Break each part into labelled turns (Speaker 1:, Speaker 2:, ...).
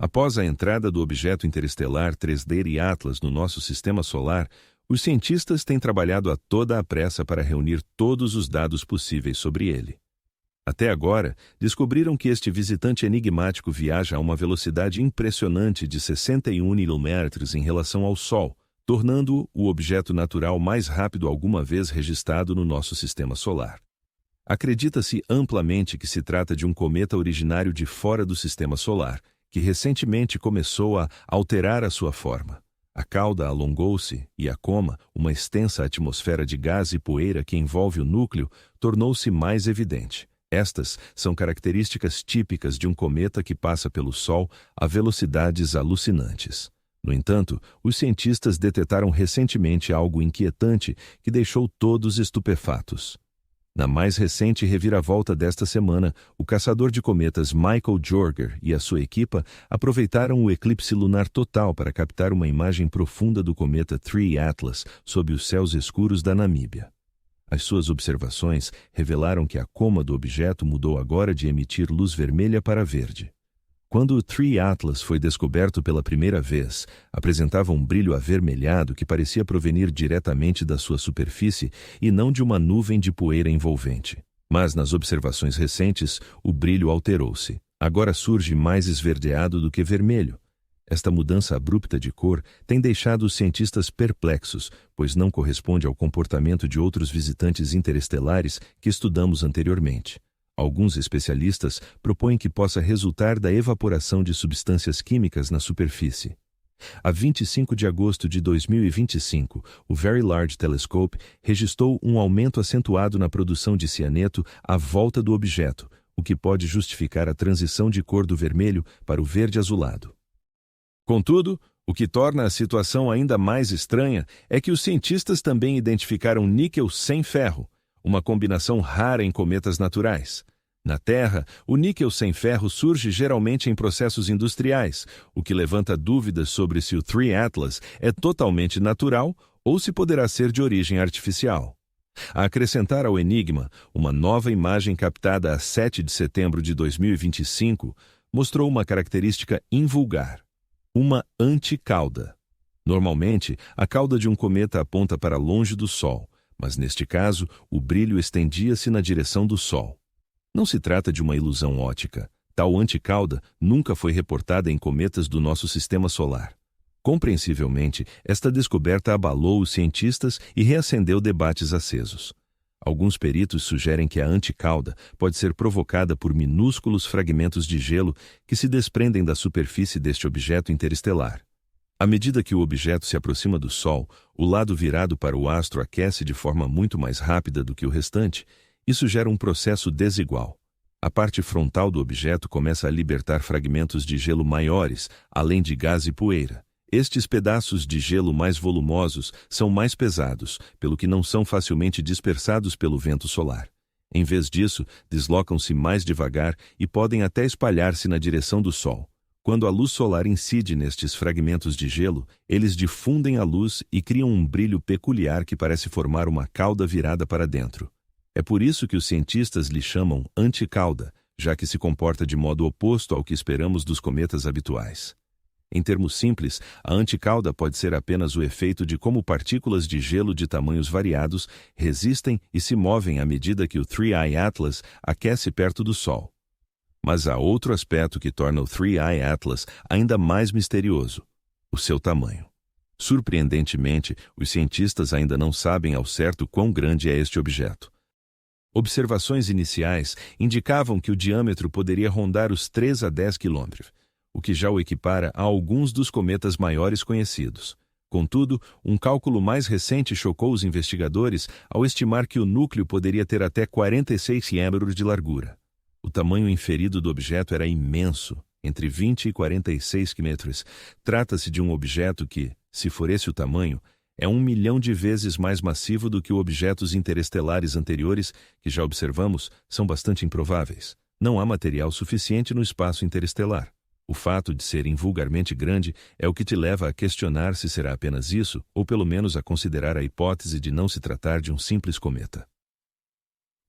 Speaker 1: Após a entrada do objeto interestelar 3D Atlas no nosso sistema solar, os cientistas têm trabalhado a toda a pressa para reunir todos os dados possíveis sobre ele. Até agora, descobriram que este visitante enigmático viaja a uma velocidade impressionante de 61 km em relação ao Sol, tornando-o o objeto natural mais rápido alguma vez registrado no nosso sistema solar. Acredita-se amplamente que se trata de um cometa originário de fora do sistema solar, que recentemente começou a alterar a sua forma. A cauda alongou-se e a coma, uma extensa atmosfera de gás e poeira que envolve o núcleo, tornou-se mais evidente. Estas são características típicas de um cometa que passa pelo Sol a velocidades alucinantes. No entanto, os cientistas detectaram recentemente algo inquietante que deixou todos estupefatos. Na mais recente reviravolta desta semana, o caçador de cometas Michael Jorger e a sua equipa aproveitaram o eclipse lunar total para captar uma imagem profunda do cometa 3 Atlas sob os céus escuros da Namíbia. As suas observações revelaram que a coma do objeto mudou agora de emitir luz vermelha para verde. Quando o 3 Atlas foi descoberto pela primeira vez, apresentava um brilho avermelhado que parecia provenir diretamente da sua superfície e não de uma nuvem de poeira envolvente. Mas nas observações recentes, o brilho alterou-se. Agora surge mais esverdeado do que vermelho. Esta mudança abrupta de cor tem deixado os cientistas perplexos, pois não corresponde ao comportamento de outros visitantes interestelares que estudamos anteriormente. Alguns especialistas propõem que possa resultar da evaporação de substâncias químicas na superfície. A 25 de agosto de 2025, o Very Large Telescope registrou um aumento acentuado na produção de cianeto à volta do objeto, o que pode justificar a transição de cor do vermelho para o verde azulado. Contudo, o que torna a situação ainda mais estranha é que os cientistas também identificaram níquel sem ferro, uma combinação rara em cometas naturais. Na Terra, o níquel sem ferro surge geralmente em processos industriais, o que levanta dúvidas sobre se o 3 Atlas é totalmente natural ou se poderá ser de origem artificial. A acrescentar ao enigma, uma nova imagem captada a 7 de setembro de 2025 mostrou uma característica invulgar: uma anticauda. Normalmente, a cauda de um cometa aponta para longe do Sol, mas neste caso, o brilho estendia-se na direção do Sol. Não se trata de uma ilusão óptica. Tal anticauda nunca foi reportada em cometas do nosso sistema solar. Compreensivelmente, esta descoberta abalou os cientistas e reacendeu debates acesos. Alguns peritos sugerem que a anticauda pode ser provocada por minúsculos fragmentos de gelo que se desprendem da superfície deste objeto interestelar. À medida que o objeto se aproxima do Sol, o lado virado para o astro aquece de forma muito mais rápida do que o restante. Isso gera um processo desigual. A parte frontal do objeto começa a libertar fragmentos de gelo maiores, além de gás e poeira. Estes pedaços de gelo mais volumosos são mais pesados, pelo que não são facilmente dispersados pelo vento solar. Em vez disso, deslocam-se mais devagar e podem até espalhar-se na direção do Sol. Quando a luz solar incide nestes fragmentos de gelo, eles difundem a luz e criam um brilho peculiar que parece formar uma cauda virada para dentro. É por isso que os cientistas lhe chamam anticauda, já que se comporta de modo oposto ao que esperamos dos cometas habituais. Em termos simples, a anticauda pode ser apenas o efeito de como partículas de gelo de tamanhos variados resistem e se movem à medida que o 3I Atlas aquece perto do Sol. Mas há outro aspecto que torna o 3I Atlas ainda mais misterioso: o seu tamanho. Surpreendentemente, os cientistas ainda não sabem ao certo quão grande é este objeto. Observações iniciais indicavam que o diâmetro poderia rondar os 3 a 10 quilômetros, o que já o equipara a alguns dos cometas maiores conhecidos. Contudo, um cálculo mais recente chocou os investigadores ao estimar que o núcleo poderia ter até 46 km de largura. O tamanho inferido do objeto era imenso, entre 20 e 46 km. Trata-se de um objeto que, se for esse o tamanho, é 1 milhão de vezes mais massivo do que os objetos interestelares anteriores que já observamos são bastante improváveis. Não há material suficiente no espaço interestelar. O fato de ser invulgarmente grande é o que te leva a questionar se será apenas isso, ou pelo menos a considerar a hipótese de não se tratar de um simples cometa.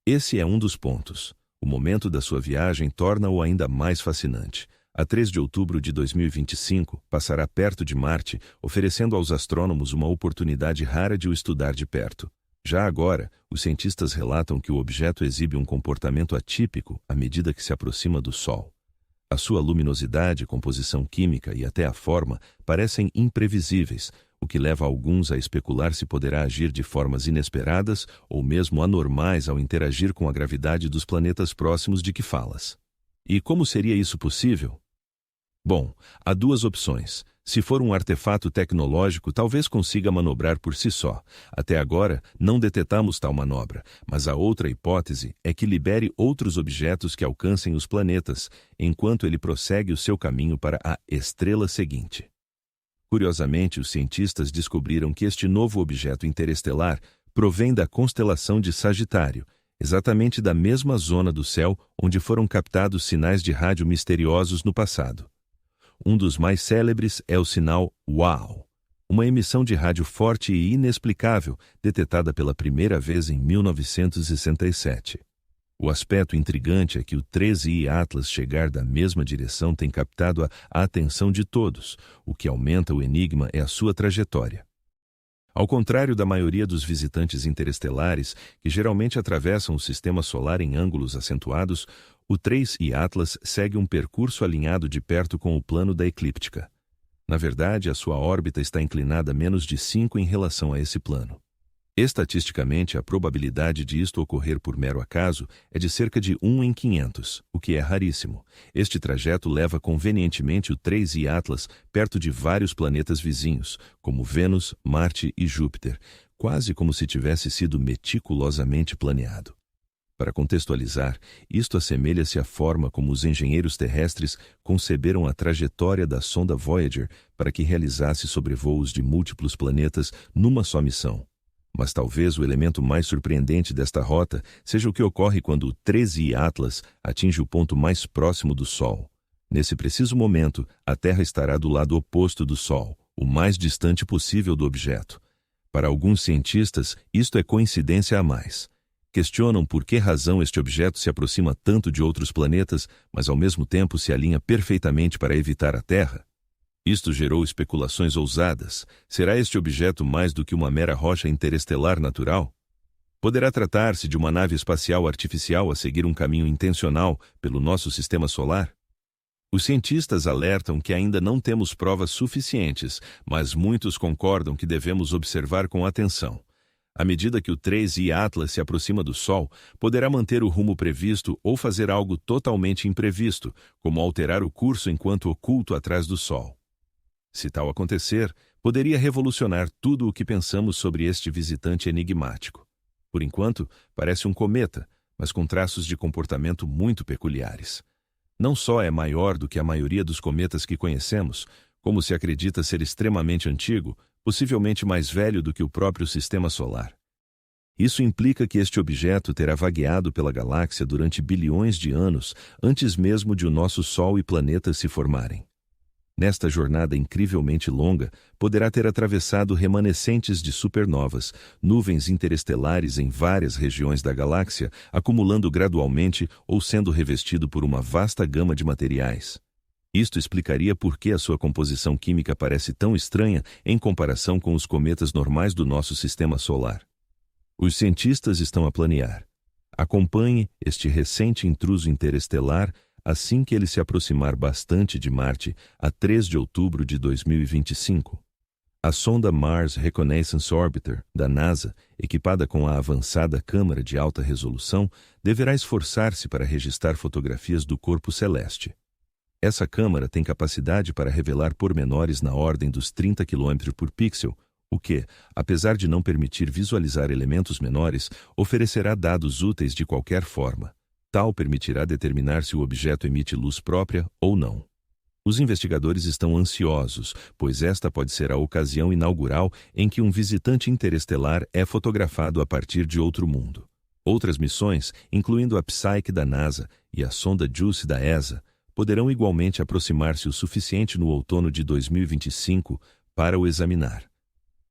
Speaker 1: Esse é um dos pontos. O momento da sua viagem torna-o ainda mais fascinante. A 3 de outubro de 2025, passará perto de Marte, oferecendo aos astrônomos uma oportunidade rara de o estudar de perto. Já agora, os cientistas relatam que o objeto exibe um comportamento atípico à medida que se aproxima do Sol. A sua luminosidade, composição química e até a forma parecem imprevisíveis, o que leva alguns a especular se poderá agir de formas inesperadas ou mesmo anormais ao interagir com a gravidade dos planetas próximos de que falas. E como seria isso possível? Bom, há duas opções. Se for um artefato tecnológico, talvez consiga manobrar por si só. Até agora, não detetamos tal manobra, mas a outra hipótese é que libere outros objetos que alcancem os planetas, enquanto ele prossegue o seu caminho para a estrela seguinte. Curiosamente, os cientistas descobriram que este novo objeto interestelar provém da constelação de Sagitário, exatamente da mesma zona do céu onde foram captados sinais de rádio misteriosos no passado. Um dos mais célebres é o sinal WOW, uma emissão de rádio forte e inexplicável, detetada pela primeira vez em 1967. O aspecto intrigante é que o 13I Atlas chegar da mesma direção tem captado a atenção de todos. O que aumenta o enigma é a sua trajetória. Ao contrário da maioria dos visitantes interestelares, que geralmente atravessam o sistema solar em ângulos acentuados, o 3I Atlas segue um percurso alinhado de perto com o plano da eclíptica. Na verdade, a sua órbita está inclinada menos de 5 em relação a esse plano. Estatisticamente, a probabilidade de isto ocorrer por mero acaso é de cerca de 1 em 500, o que é raríssimo. Este trajeto leva convenientemente o 3I Atlas perto de vários planetas vizinhos, como Vênus, Marte e Júpiter, quase como se tivesse sido meticulosamente planeado. Para contextualizar, isto assemelha-se à forma como os engenheiros terrestres conceberam a trajetória da sonda Voyager para que realizasse sobrevoos de múltiplos planetas numa só missão. Mas talvez o elemento mais surpreendente desta rota seja o que ocorre quando o 13I Atlas atinge o ponto mais próximo do Sol. Nesse preciso momento, a Terra estará do lado oposto do Sol, o mais distante possível do objeto. Para alguns cientistas, isto é coincidência a mais. Questionam por que razão este objeto se aproxima tanto de outros planetas, mas ao mesmo tempo se alinha perfeitamente para evitar a Terra. Isto gerou especulações ousadas. Será este objeto mais do que uma mera rocha interestelar natural? Poderá tratar-se de uma nave espacial artificial a seguir um caminho intencional pelo nosso sistema solar? Os cientistas alertam que ainda não temos provas suficientes, mas muitos concordam que devemos observar com atenção. À medida que o 3I Atlas se aproxima do Sol, poderá manter o rumo previsto ou fazer algo totalmente imprevisto, como alterar o curso enquanto oculto atrás do Sol. Se tal acontecer, poderia revolucionar tudo o que pensamos sobre este visitante enigmático. Por enquanto, parece um cometa, mas com traços de comportamento muito peculiares. Não só é maior do que a maioria dos cometas que conhecemos, como se acredita ser extremamente antigo, possivelmente mais velho do que o próprio sistema solar. Isso implica que este objeto terá vagueado pela galáxia durante bilhões de anos, antes mesmo de o nosso Sol e planetas se formarem. Nesta jornada incrivelmente longa, poderá ter atravessado remanescentes de supernovas, nuvens interestelares em várias regiões da galáxia, acumulando gradualmente ou sendo revestido por uma vasta gama de materiais. Isto explicaria por que a sua composição química parece tão estranha em comparação com os cometas normais do nosso sistema solar. Os cientistas estão a planear. Acompanhe este recente intruso interestelar assim que ele se aproximar bastante de Marte, a 3 de outubro de 2025. A sonda Mars Reconnaissance Orbiter, da NASA, equipada com a avançada câmera de alta resolução, deverá esforçar-se para registrar fotografias do corpo celeste. Essa câmera tem capacidade para revelar pormenores na ordem dos 30 km por pixel, o que, apesar de não permitir visualizar elementos menores, oferecerá dados úteis de qualquer forma. Tal permitirá determinar se o objeto emite luz própria ou não. Os investigadores estão ansiosos, pois esta pode ser a ocasião inaugural em que um visitante interestelar é fotografado a partir de outro mundo. Outras missões, incluindo a Psyche da NASA e a sonda JUICE da ESA, poderão igualmente aproximar-se o suficiente no outono de 2025 para o examinar.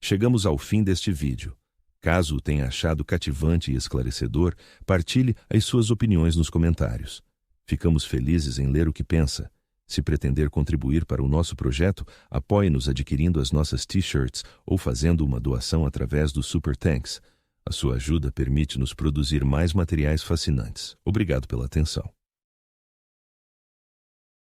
Speaker 1: Chegamos ao fim deste vídeo. Caso o tenha achado cativante e esclarecedor, partilhe as suas opiniões nos comentários. Ficamos felizes em ler o que pensa. Se pretender contribuir para o nosso projeto, apoie-nos adquirindo as nossas t-shirts ou fazendo uma doação através do Super Thanks. A sua ajuda permite-nos produzir mais materiais fascinantes. Obrigado pela atenção.